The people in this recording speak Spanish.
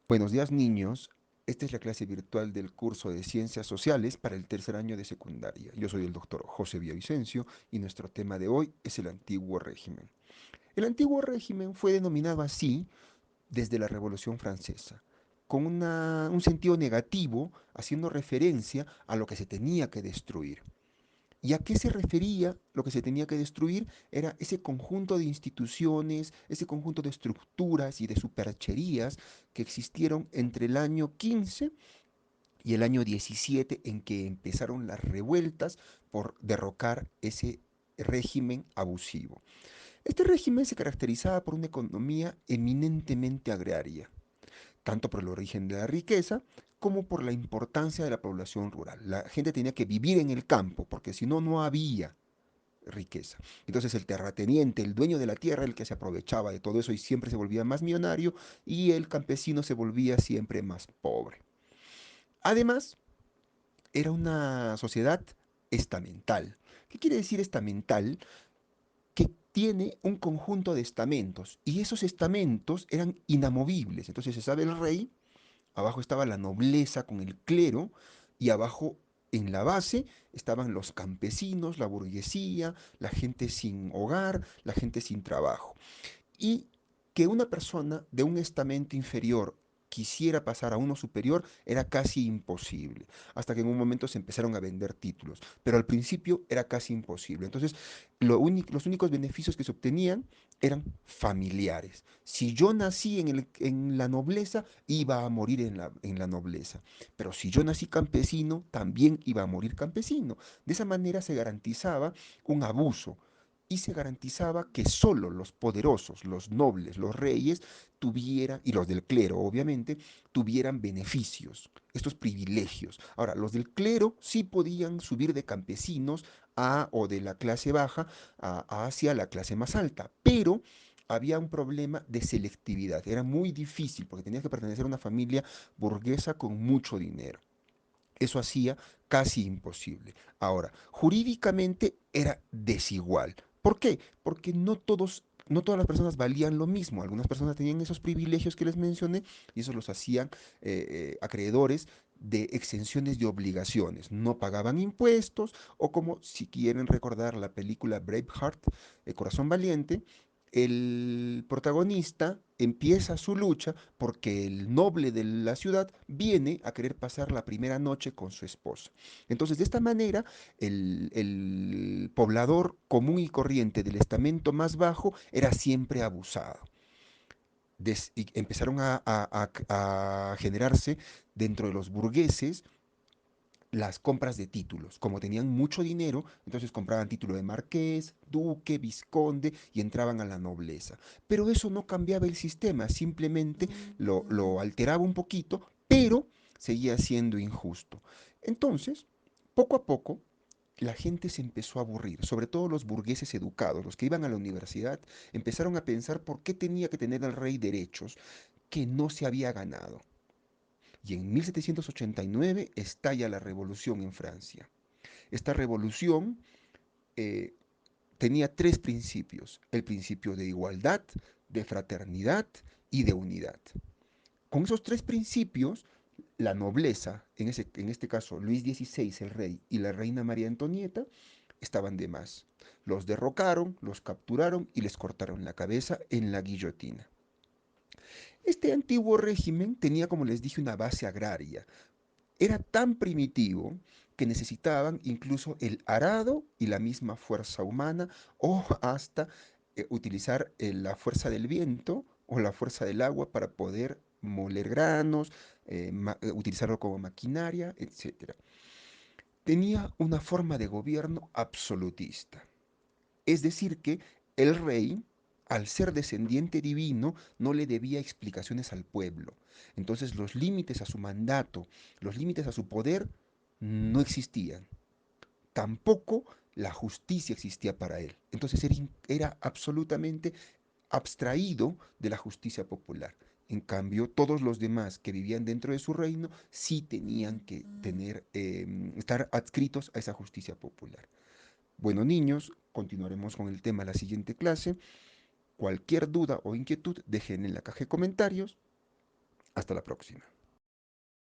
Buenos días, niños. Esta es la clase virtual del curso de Ciencias Sociales para el tercer año de secundaria. Yo soy el doctor José Villavicencio y nuestro tema de hoy es el antiguo régimen. El antiguo régimen fue denominado así desde la Revolución Francesa, con un sentido negativo, haciendo referencia a lo que se tenía que destruir. ¿Y a qué se refería lo que se tenía que destruir? Era ese conjunto de instituciones, ese conjunto de estructuras y de supercherías que existieron entre el año 15 y el año 17 en que empezaron las revueltas por derrocar ese régimen abusivo. Este régimen se caracterizaba por una economía eminentemente agraria, tanto por el origen de la riqueza como por la importancia de la población rural. La gente tenía que vivir en el campo, porque si no, no había riqueza. Entonces el terrateniente, el dueño de la tierra, el que se aprovechaba de todo eso y siempre se volvía más millonario, y el campesino se volvía siempre más pobre. Además, era una sociedad estamental. ¿Qué quiere decir estamental? Que tiene un conjunto de estamentos y esos estamentos eran inamovibles. Entonces se sabe el rey, abajo estaba la nobleza con el clero y abajo en la base estaban los campesinos, la burguesía, la gente sin hogar, la gente sin trabajo. Y que una persona de un estamento inferior quisiera pasar a uno superior era casi imposible, hasta que en un momento se empezaron a vender títulos, pero al principio era casi imposible. Entonces, los únicos beneficios que se obtenían eran familiares. Si yo nací en la nobleza, iba a morir en la nobleza, pero si yo nací campesino, también iba a morir campesino. De esa manera se garantizaba un abuso y se garantizaba que solo los poderosos, los nobles, los reyes, tuvieran, y los del clero obviamente, tuvieran beneficios, estos privilegios. Ahora, los del clero sí podían subir de campesinos o de la clase baja hacia la clase más alta, pero había un problema de selectividad. Era muy difícil porque tenías que pertenecer a una familia burguesa con mucho dinero. Eso hacía casi imposible. Ahora, jurídicamente era desigual. ¿Por qué? Porque no todas las personas valían lo mismo. Algunas personas tenían esos privilegios que les mencioné y eso los hacían acreedores de exenciones de obligaciones. No pagaban impuestos o como si quieren recordar la película Braveheart, Corazón Valiente, el protagonista empieza su lucha porque el noble de la ciudad viene a querer pasar la primera noche con su esposa. Entonces, de esta manera, el poblador común y corriente del estamento más bajo era siempre abusado. Y empezaron a generarse dentro de los burgueses las compras de títulos. Como tenían mucho dinero, entonces compraban título de marqués, duque, vizconde y entraban a la nobleza. Pero eso no cambiaba el sistema, simplemente lo alteraba un poquito, pero seguía siendo injusto. Entonces, poco a poco, la gente se empezó a aburrir, sobre todo los burgueses educados, los que iban a la universidad, empezaron a pensar por qué tenía que tener el rey derechos que no se había ganado. Y en 1789 estalla la revolución en Francia. Esta revolución eh, tenía tres principios: el principio de igualdad, de fraternidad y de unidad. Con esos tres principios, la nobleza, en este caso Luis XVI, el rey, y la reina María Antonieta, estaban de más. Los derrocaron, los capturaron y les cortaron la cabeza en la guillotina. Este antiguo régimen tenía, como les dije, una base agraria. Era tan primitivo que necesitaban incluso el arado y la misma fuerza humana o hasta utilizar la fuerza del viento o la fuerza del agua para poder moler granos, utilizarlo como maquinaria, etcétera. Tenía una forma de gobierno absolutista. Es decir, que el rey, al ser descendiente divino, no le debía explicaciones al pueblo. Entonces los límites a su mandato, los límites a su poder, no existían. Tampoco la justicia existía para él. Entonces era absolutamente abstraído de la justicia popular. En cambio, todos los demás que vivían dentro de su reino sí tenían que estar adscritos a esa justicia popular. Bueno, niños, continuaremos con el tema la siguiente clase. Cualquier duda o inquietud, dejen en la caja de comentarios. Hasta la próxima.